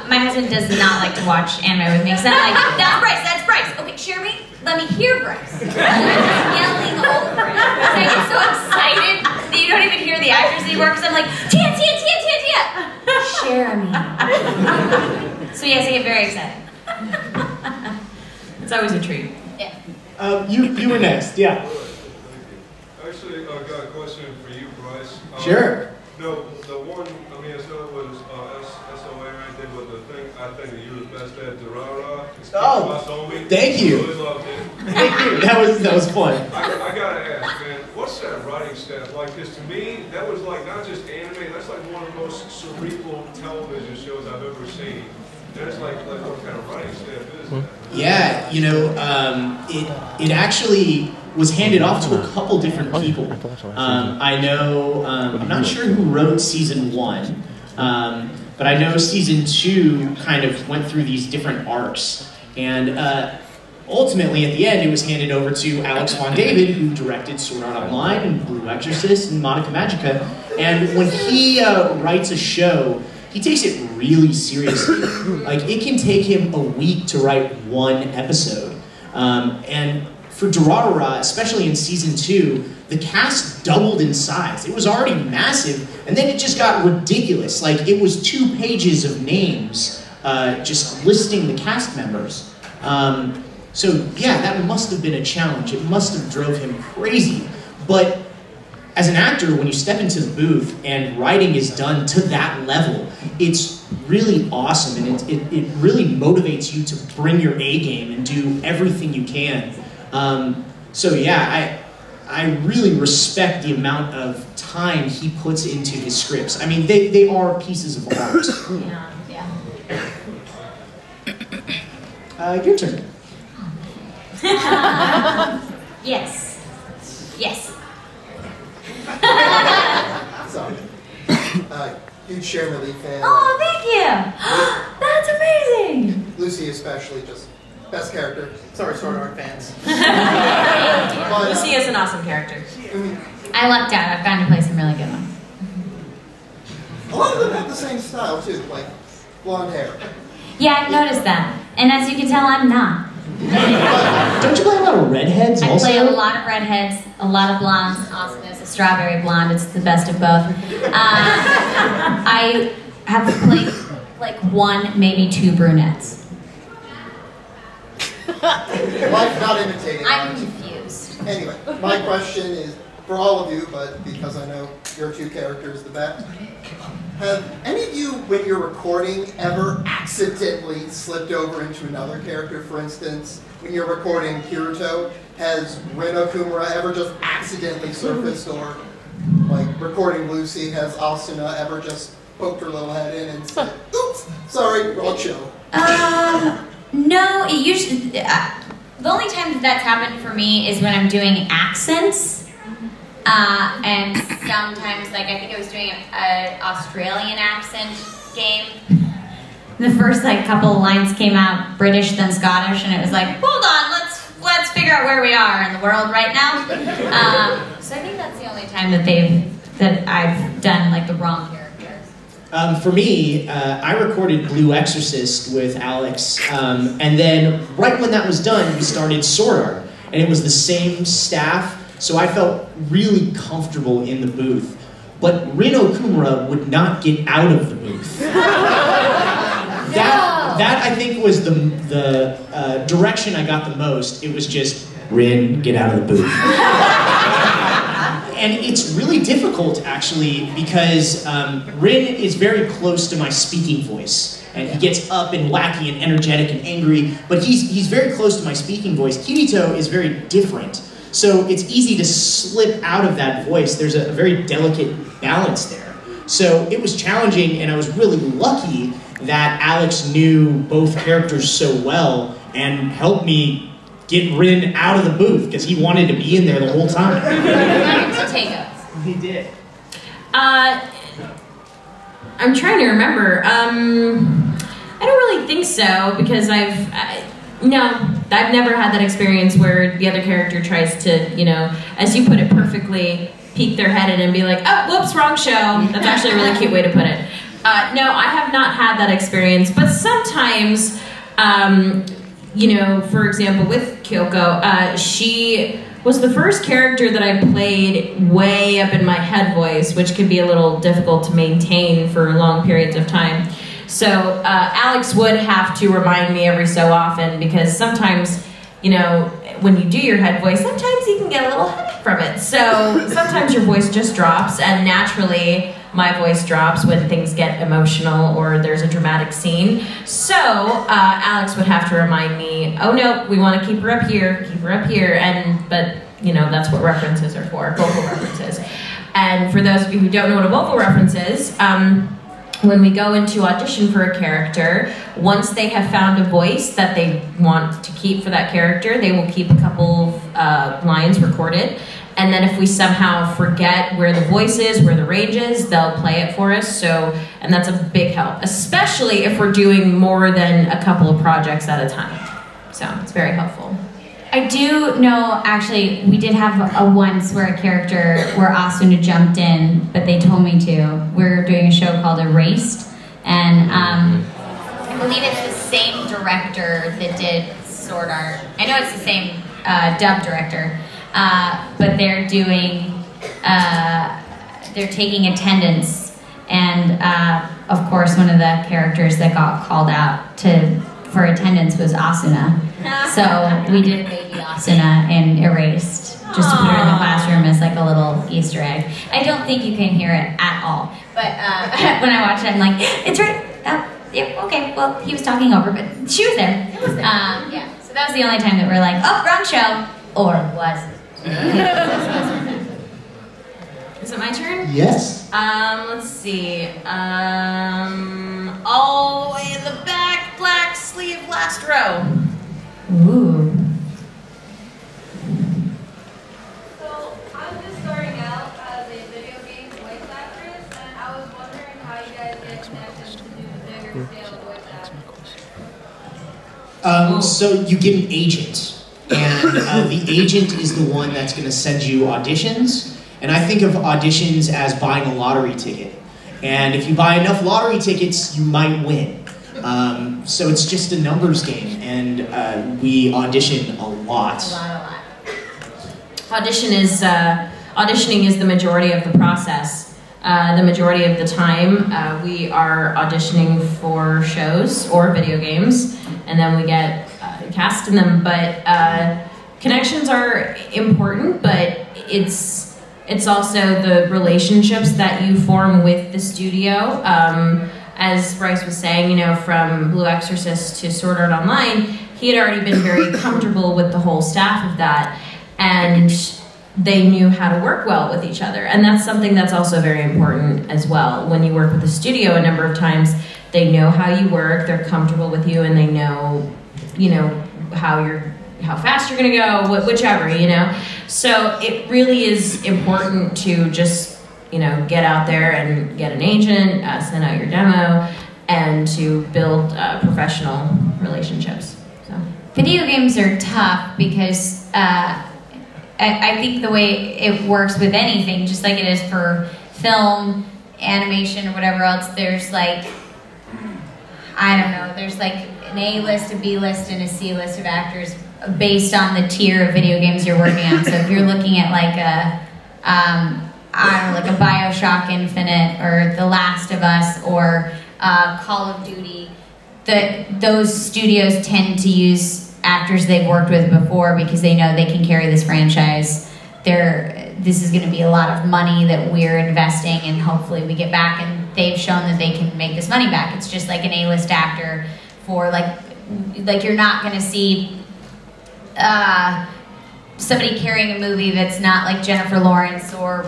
my husband does not like to watch anime with me, because I'm like, that's Bryce. Okay, Jeremy, let me hear Bryce. Yelling over it. I get so excited that you don't even hear the actors anymore, because I'm like, Tia. Jeremy. So yes, I get very excited. It's always a treat. Yeah. You were next, yeah. Actually, I got a question for you, Bryce. Sure. No, the one, I said it was SOA right there, but the thing I think that you were best at, Durara. Thank you. Really loved it. Thank you. That was fun. I gotta ask, man, what's that writing staff like? Because to me, that was like not just anime, that's like one of the most cerebral television shows I've ever seen. There's like what kind of writing staff is that? Yeah, it actually was handed off to a couple different people. I know, I'm not sure who wrote season 1, but I know season 2 kind of went through these different arcs. And ultimately, at the end, it was handed over to Alex Von David, who directed Sword Art Online and Blue Exorcist and Madoka Magica. And when he writes a show, he takes it really seriously. Like, it can take him a week to write one episode. And for Durarara, especially in season 2, the cast doubled in size. It was already massive, and then it just got ridiculous. Like, it was 2 pages of names just listing the cast members. So yeah, that must have been a challenge. It must have drove him crazy. But as an actor, when you step into the booth and writing is done to that level, it's really awesome, and it really motivates you to bring your A game and do everything you can. So yeah, I really respect the amount of time he puts into his scripts. I mean, they are pieces of art. Yeah. Your turn. Yes. Yes. So, huge Sharon Lee fan. Oh, thank you. That's amazing. Lucy especially, just best character. Sorry, Sword Art fans. Lucy is an awesome character. I lucked out. I've gotten to play some really good ones. A lot of them have the same style too, like blonde hair. Yeah, I've noticed that. And as you can tell, I'm not. Don't you play a lot of redheads also? I play a lot of redheads, a lot of blondes. Austin is a strawberry blonde. It's the best of both. I have played like one, maybe two brunettes. Life not imitating. I'm confused. Anyway, my question is for all of you, but because I know your two characters the best. Have any of you, when you're recording, ever accidentally slipped over into another character? For instance, when you're recording Kirito, has Rin Okumura ever just accidentally surfaced? Or, like, recording Lucy, has Asuna ever just poked her little head in and said, oops, sorry, wrong show? No, it usually, the only time that's happened for me is when I'm doing accents. And sometimes, like, I think I was doing an Australian accent game. The first, like, couple of lines came out British, then Scottish, and it was like, hold on, let's figure out where we are in the world right now. So I think that's the only time that I've done, like, the wrong character. For me, I recorded Blue Exorcist with Alex, and then right when that was done, we started Sword Art, and it was the same staff. So I felt really comfortable in the booth. But Rin Okumura would not get out of the booth. That I think was the direction I got the most. It was just, Rin, get out of the booth. And it's really difficult, actually, because Rin is very close to my speaking voice. And he gets up and wacky and energetic and angry, but he's very close to my speaking voice. Kirito is very different. So it's easy to slip out of that voice. There's a very delicate balance there. So it was challenging, and I was really lucky that Alex knew both characters so well and helped me get Rin out of the booth, because he wanted to be in there the whole time. He did. I'm trying to remember. I don't really think so, because I've never had that experience where the other character tries to, you know, as you put it perfectly, peek their head in and be like, oh, whoops, wrong show. That's actually a really cute way to put it. No, I have not had that experience, but sometimes, you know, for example, with Kyoko, she was the first character that I played way up in my head voice, which can be a little difficult to maintain for long periods of time. So Alex would have to remind me every so often, because sometimes, you know, when you do your head voice, sometimes you can get a little headache from it. So sometimes your voice just drops, and naturally my voice drops when things get emotional or there's a dramatic scene. So Alex would have to remind me, oh no, we want to keep her up here, but you know, that's what references are for, vocal references. And for those of you who don't know what a vocal reference is, when we go into audition for a character, once they have found a voice that they want to keep for that character, they will keep a couple of lines recorded. And then if we somehow forget where the voice is, where the range is, they'll play it for us. So, and that's a big help, especially if we're doing more than a couple of projects at a time. So it's very helpful. I do know, actually, we did have a once where a character where Asuna jumped in, but they told me to. We're doing a show called Erased, and I believe it's the same director that did Sword Art. I know it's the same dub director, but they're doing, they're taking attendance, and of course one of the characters that got called out for attendance was Asuna. So we did baby Asuna in Erased, just to put her in the classroom as like a little Easter egg. I don't think you can hear it at all, but when I watched it, I'm like, it's right. Yeah, okay, well, he was talking over, but she was there. It was there. Yeah, so that was the only time that we're like, oh, wrong show, or was it? Is it my turn? Yes. Let's see. All the way in the back, black sleeve, last row. Ooh. So you get an agent, and the agent is the one that's going to send you auditions. And I think of auditions as buying a lottery ticket. And if you buy enough lottery tickets, you might win. So it's just a numbers game, and we audition a lot. A lot. Auditioning is the majority of the process. The majority of the time, we are auditioning for shows or video games, and then we get cast in them. But connections are important, but it's also the relationships that you form with the studio. As Bryce was saying, you know, from Blue Exorcist to Sword Art Online, he had already been very comfortable with the whole staff of that, and they knew how to work well with each other. And that's something that's also very important as well. When you work with the studio a number of times, they know how you work, they're comfortable with you, and they know, you know, how fast you're gonna go, whichever, you know. So it really is important to just, you know, get out there and get an agent, send out your demo, and to build professional relationships. So video games are tough because I think the way it works with anything, just like it is for film, animation, or whatever else, there's like, I don't know, there's like an A list, a B list, and a C list of actors based on the tier of video games you're working on. So if you're looking at like a, I don't know, like a BioShock Infinite or The Last of Us or Call of Duty, those studios tend to use actors they've worked with before because they know they can carry this franchise. This is going to be a lot of money that we're investing, and hopefully we get back, and they've shown that they can make this money back. It's just like an A-list actor for like you're not going to see somebody carrying a movie that's not like Jennifer Lawrence, or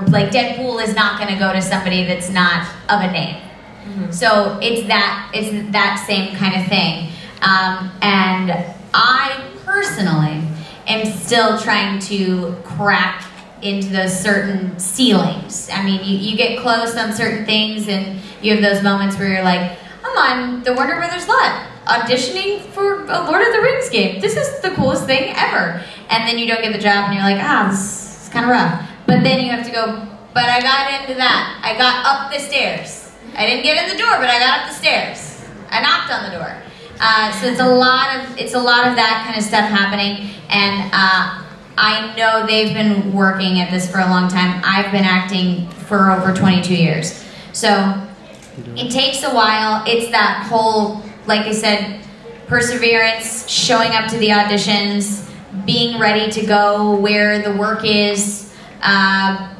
like Deadpool is not going to go to somebody that's not of a name. Mm-hmm. So it's that same kind of thing. And I personally am still trying to crack into those certain ceilings. I mean, you get close on certain things, and you have those moments where you're like, I'm on the Warner Brothers lot, auditioning for a Lord of the Rings game. This is the coolest thing ever. And then you don't get the job, and you're like, this is kind of rough. But then you have to go, but I got into that. I got up the stairs. I didn't get in the door, but I got up the stairs. I knocked on the door. So it's a lot of that kind of stuff happening, and I know they've been working at this for a long time. I've been acting for over 22 years. So it takes a while. It's that whole, like I said, perseverance, showing up to the auditions, being ready to go where the work is,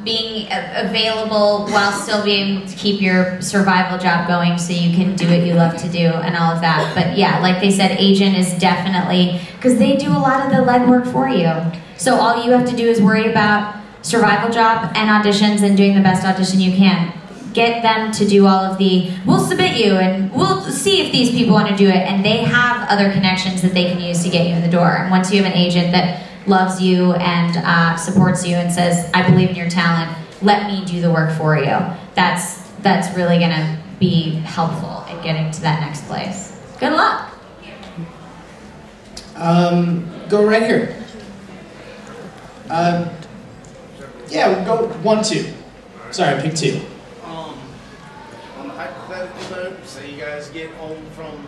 being available while still being able to keep your survival job going so you can do what you love to do and all of that. But yeah, like they said, agent is definitely, because they do a lot of the legwork for you. So all you have to do is worry about survival job and auditions and doing the best audition you can. Get them to do all of the, we'll submit you and we'll see if these people want to do it, and they have other connections that they can use to get you in the door. And once you have an agent that loves you and supports you and says, I believe in your talent, let me do the work for you, that's really going to be helpful in getting to that next place. Good luck. Go right here. Yeah, we'll go 1, 2. Sorry, I picked 2. On the hypothetical note, say you guys get home from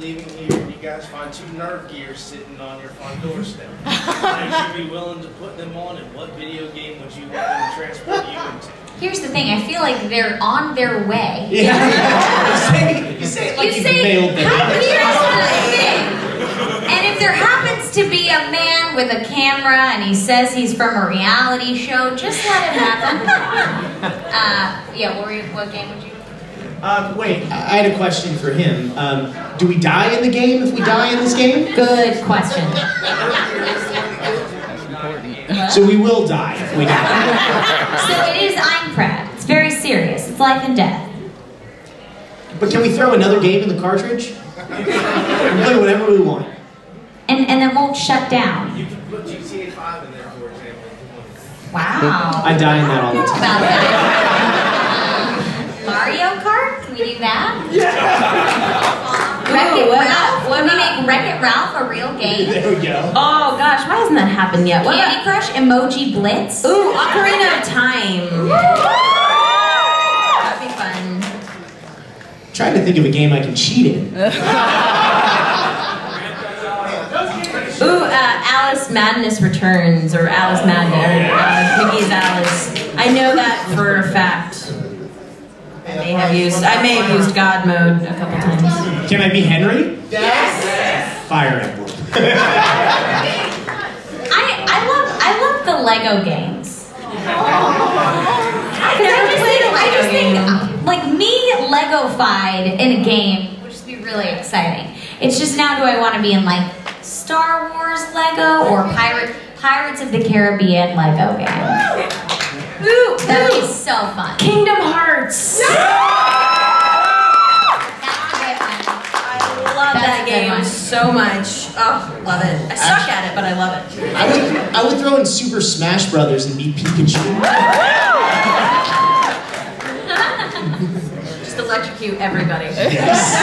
leaving here and you guys find 2 Nerf gears sitting on your front doorstep. Would you be willing to put them on, and what video game would you want them to transport you into? Here's the thing, I feel like they're on their way. Yeah. you say it like you nailed them. Here's the thing. And if there happens to be a man with a camera and he says he's from a reality show, just let it happen. Yeah, what game would you? Wait, I had a question for him. Do we die in the game if we die in this game? Good question. So we will die if we die. So it is Einkrad. It's very serious. It's life and death. But can we throw another game in the cartridge? We can play whatever we want. And it won't shut down. You can put GTA 5 in there, for example. Wow. I die in that all the time. Mario Kart? Can we do that? Yeah. Wreck-It Ralph? What Can we make Wreck-It Ralph a real game? There we go. Oh gosh, why hasn't that happened yet? What Candy Crush Emoji Blitz? Ooh, Ocarina of Time. That'd be fun. Trying to think of a game I can cheat in. Ooh, Alice Madness Returns, or Alice Madness, Mickey's Alice. I know that for a fact. I may have used God mode a couple times. Can I be Henry? Yes. Fire Emblem. I love the Lego games. I've never played a Lego game. Like me Lego-fied in a game would just be really exciting. It's just now, do I want to be in like Star Wars Lego or Pirates of the Caribbean Lego game? Ooh, that would be so fun. Kingdom Hearts. I love that game so much. Oh, love it. I suck at it, but I love it. I would throw in Super Smash Brothers and be Pikachu. Just electrocute everybody. Yes.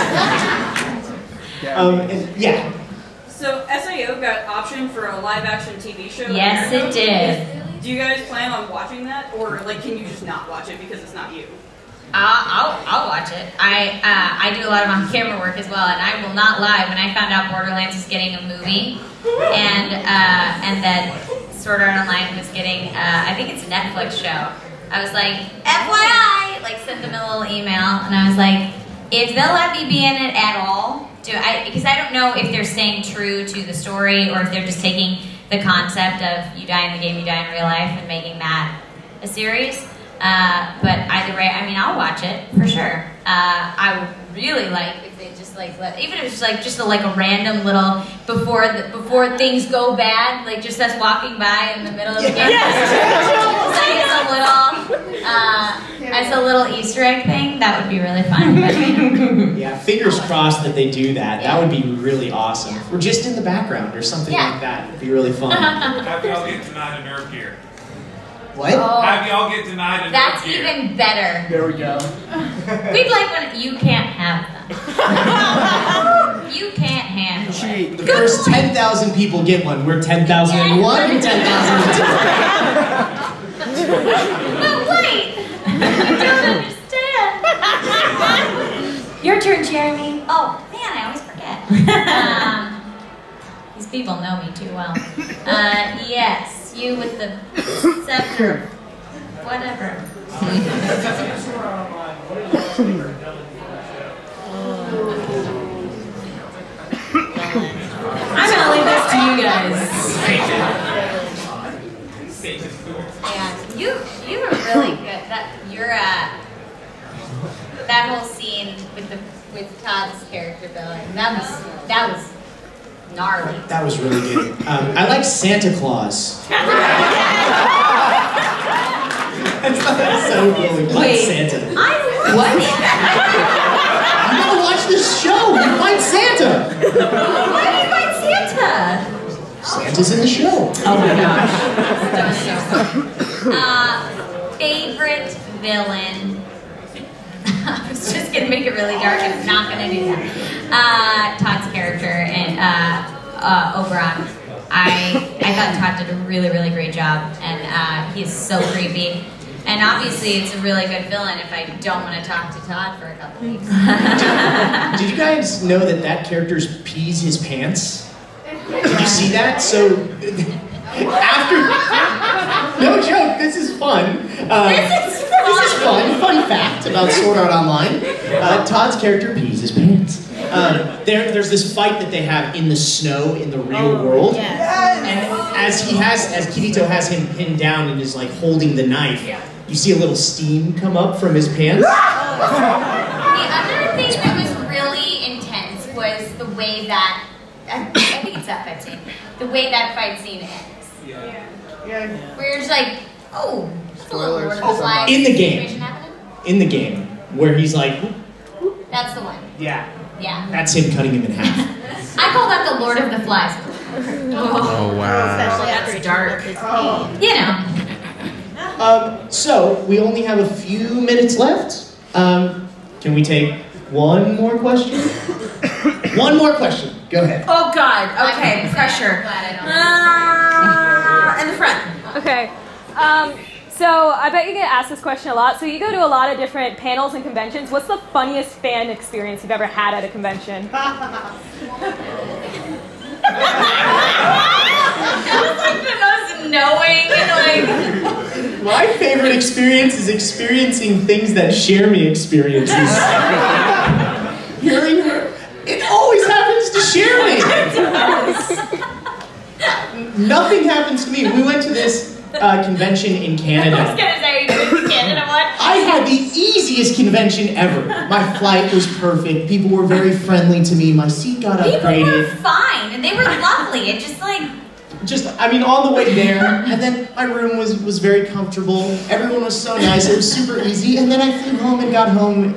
And yeah. So SAO got optioned for a live-action TV show. Yes, it did. Do you guys plan on watching that, or like, can you just not watch it because it's not you? I'll watch it. I do a lot of on-camera work as well, and I will not lie. When I found out Borderlands was getting a movie, and that Sword Art Online was getting, I think it's a Netflix show. I was like, FYI, like sent them a little email, and I was like, if they'll let me be in it at all, because I don't know if they're staying true to the story or if they're just taking the concept of you die in the game, you die in real life, and making that a series. But either way, I mean, I'll watch it for sure. I would really like if they just like even if it's just like a random little before things go bad, like just us walking by in the middle of the game. As a little Easter egg thing, that would be really fun. Yeah, fingers crossed that they do that. That would be really awesome. Or just in the background or something like that. It'd be really fun. Have y'all get denied a nerve gear? What? Have y'all get denied a nerve That's gear? even better. There we go. We'd like when you can't have them. You can't handle it. The first 10,000 people get one. We're 10,001 and 10,002. But wait! I don't understand. Your turn, Jeremy. Oh, man, I always forget. These people know me too well. Yes, you with the scepter. Whatever. I'm gonna leave this to you guys. Yeah, you were really good. That whole scene with Todd's character building, that was gnarly. That was really good. I like Santa Claus. That's so cool. Like Santa. What? You gotta watch this show. You find Santa. Why do you find Santa? Santa's in the show. Oh my gosh. That was so cool. Favorite villain. I was just gonna make it really dark. I'm not gonna do that. Todd's character and Oberon. I thought Todd did a really, really great job, and he's so creepy. And obviously, it's a really good villain if I don't want to talk to Todd for a couple weeks. Did you guys know that character pees his pants? Did you see that? So after, no joke, this is fun. This is fun. Fun fact about Sword Art Online. Todd's character pees his pants. There's this fight that they have in the snow in the real world. Yes. And as Kirito has him pinned down and is like holding the knife, you see a little steam come up from his pants. The other thing that was really intense was the way that, I think it's that fight scene, the way that fight scene ends. Yeah. Where you're just like, oh, that's a little Lord of the Flies In the situation game. happening. In the game, where he's like, That's the one. yeah. Yeah. That's him cutting him in half. I call that the Lord of the Flies. Oh, wow. Especially after That's dark. You know. So, we only have a few minutes left. Can we take one more question? One more question. Go ahead. Oh God. Okay, pressure. In the front. Okay. So I bet you get asked this question a lot. So you go to a lot of different panels and conventions. What's the funniest fan experience you've ever had at a convention? That was like the most knowing, My favorite experience is experiencing things that Jeremy experiences. Hearing her, it always happens to Jeremy. Nothing happens to me. We went to this convention in Canada. I was gonna say, you did the Canada one. I had the easiest convention ever. My flight was perfect. People were very friendly to me. My seat got upgraded. People were fine, and they were lovely. It just like... I mean, on the way there, and then my room was very comfortable. Everyone was so nice. It was super easy. And then I flew home and got home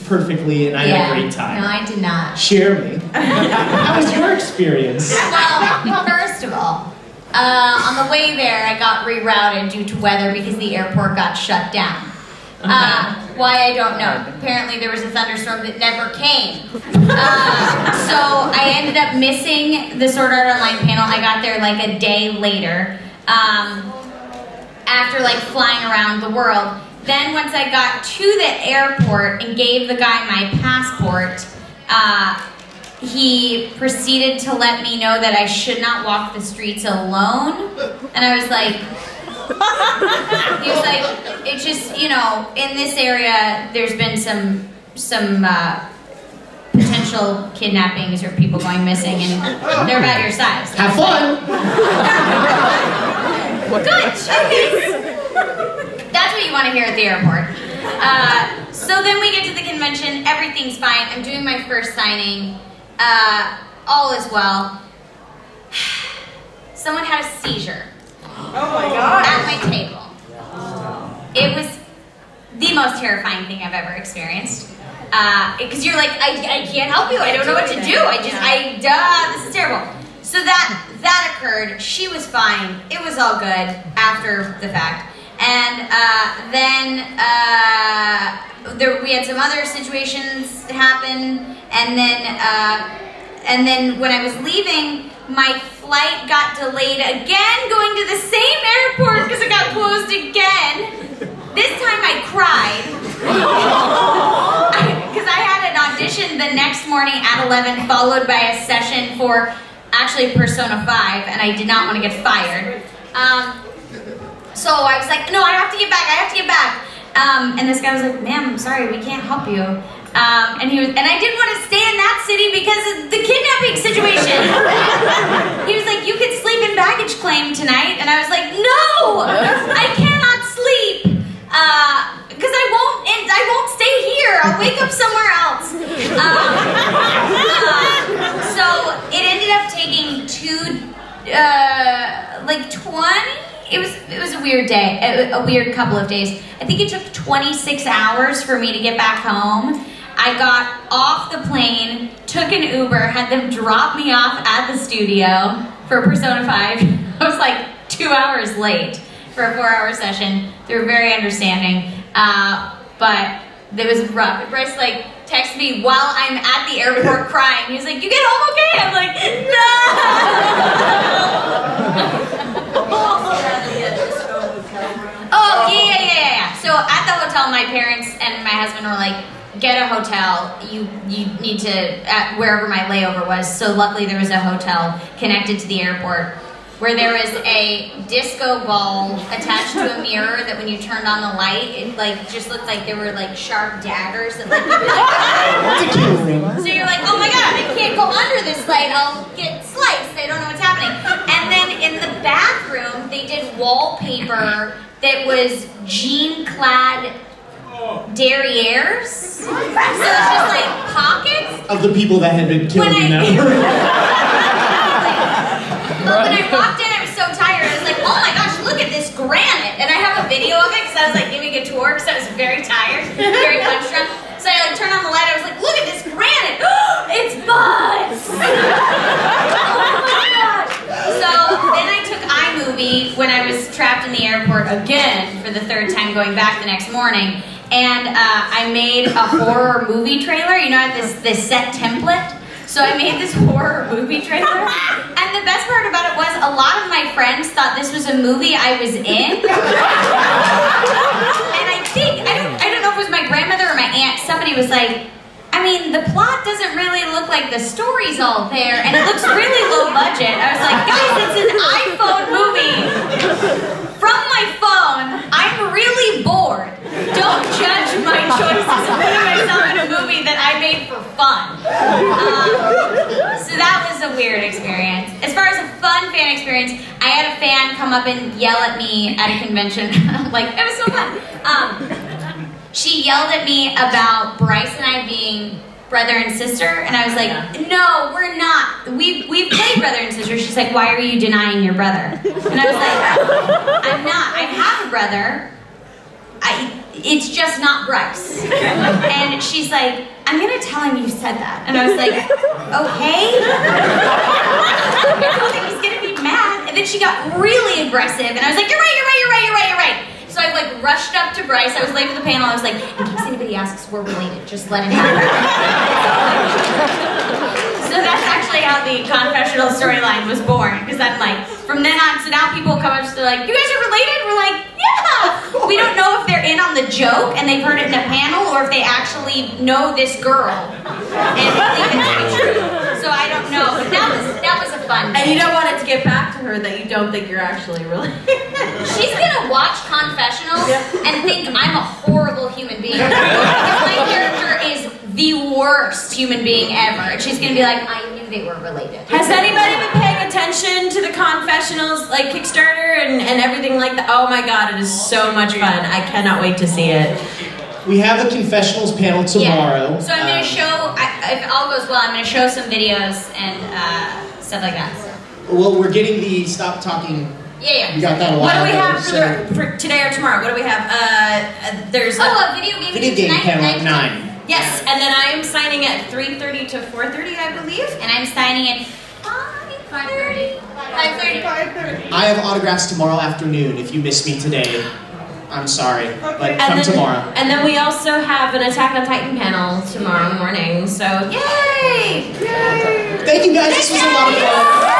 perfectly, and I had a great time. No, I did not. Share me. How was your experience? Well, first of all, on the way there, I got rerouted due to weather because the airport got shut down. Why, I don't know. Apparently there was a thunderstorm that never came. So I ended up missing the Sword Art Online panel. I got there like a day later, after like flying around the world. Then once I got to the airport and gave the guy my passport, he proceeded to let me know that I should not walk the streets alone. And I was like, he was like, it's just, you know, in this area, there's been some potential kidnappings or people going missing, and they're about your size. Have fun! Good, okay. That's what you want to hear at the airport. So then we get to the convention, everything's fine. I'm doing my first signing. All is well. Someone had a seizure. Oh my God. At my table. It was the most terrifying thing I've ever experienced. Because you're like, I can't help you. I don't know what to do. This is terrible. So that occurred. She was fine. It was all good after the fact. And then we had some other situations happen. And then when I was leaving, my flight got delayed again, going to the same airport because it got closed again. This time I cried. Because I had an audition the next morning at 11, followed by a session for actually Persona 5, and I did not want to get fired. So I was like, no, I have to get back. And this guy was like, ma'am, I'm sorry, we can't help you. And I didn't want to stay in that city because of the kidnapping situation. He was like, you could sleep in baggage claim tonight. And I was like, no, I cannot sleep. Because I won't stay here. I'll wake up somewhere else. So it ended up taking 20. It was a weird day, a weird couple of days. I think it took 26 hours for me to get back home. I got off the plane, took an Uber, had them drop me off at the studio for Persona 5. I was like 2 hours late for a 4-hour session. They were very understanding, but it was rough. Bryce like texted me while I'm at the airport crying. He was like, "You get home okay?" I'm like, "No." Oh yeah. So at the hotel, my parents and my husband were like, get a hotel. You need to, wherever my layover was. So luckily there was a hotel connected to the airport where there was a disco ball attached to a mirror that when you turned on the light, it like just looked like there were like sharp daggers that like so you're like, oh my God, I can't go under this light. I'll get sliced. I don't know what's happening. And then in the bathroom, they did wallpaper that was jean-clad derrieres. So it's just like pockets of the people that had been killed in that room. But when I walked in, I was so tired. I was like, oh my gosh, look at this granite. And I have a video of it because I was like giving a tour because I was very tired, very punch drunk. So I like turned on the light. I was like, look at this granite. It's butts. Oh my gosh. So then I took iMovie when I was trapped in the airport again for the 3rd time going back the next morning. And I made a horror movie trailer. You know, this set template. So I made this horror movie trailer, and the best part about it was a lot of my friends thought this was a movie I was in. And I think, I don't know if it was my grandmother or my aunt, somebody was like, I mean, the plot doesn't really look like the story's all there, and it looks really low budget. I was like, guys, it's an iPhone movie. From my phone, I'm really bored. Don't judge my choices of putting myself in a movie that I made for fun. So that was a weird experience. As far as a fun fan experience, I had a fan come up and yell at me at a convention. Like, it was so fun. She yelled at me about Bryce and I being brother and sister, and I was like, no, we're not. We've played brother and sister. She's like, why are you denying your brother? And I was like, I'm not. I have a brother. It's just not Bryce. And she's like, I'm gonna tell him you said that. And I was like, okay. I don't think he's gonna be mad. And then she got really aggressive, and I was like, you're right. So I like rushed up to Bryce. I was late for the panel. I was like, in case anybody asks, we're related. Just let it happen. So that's actually how the confessional storyline was born. Because I'm like, from then on, so now people come up to like, you guys are related? We're like, yeah. We don't know if they're in on the joke and they've heard it in a panel, or if they actually know this girl and believe it to be true. So I don't know. But that was a fun day. And you don't want it to get back to her that you don't think you're actually related. She's gonna watch confessionals and think I'm a horrible human being. Because my character is the worst human being ever. And she's gonna be like, I knew they were related. Has anybody been paying attention to the confessionals, like Kickstarter and everything like that? Oh my god, it is so much fun. I cannot wait to see it. We have a confessionals panel tomorrow. Yeah. So I'm gonna show, if all goes well, I'm gonna show some videos and stuff like that. Well, we're getting the stop talking. Yeah. We got that a while What do we ago, have so- for today or tomorrow? What do we have? There's a video game panel at 9. Yes, and then I am signing at 3:30 to 4:30, I believe. And I'm signing at 5:30. I have autographs tomorrow afternoon. If you miss me today, I'm sorry, but come tomorrow. And then we also have an Attack on Titan panel tomorrow morning. So yay! Thank you guys. This was a lot of fun.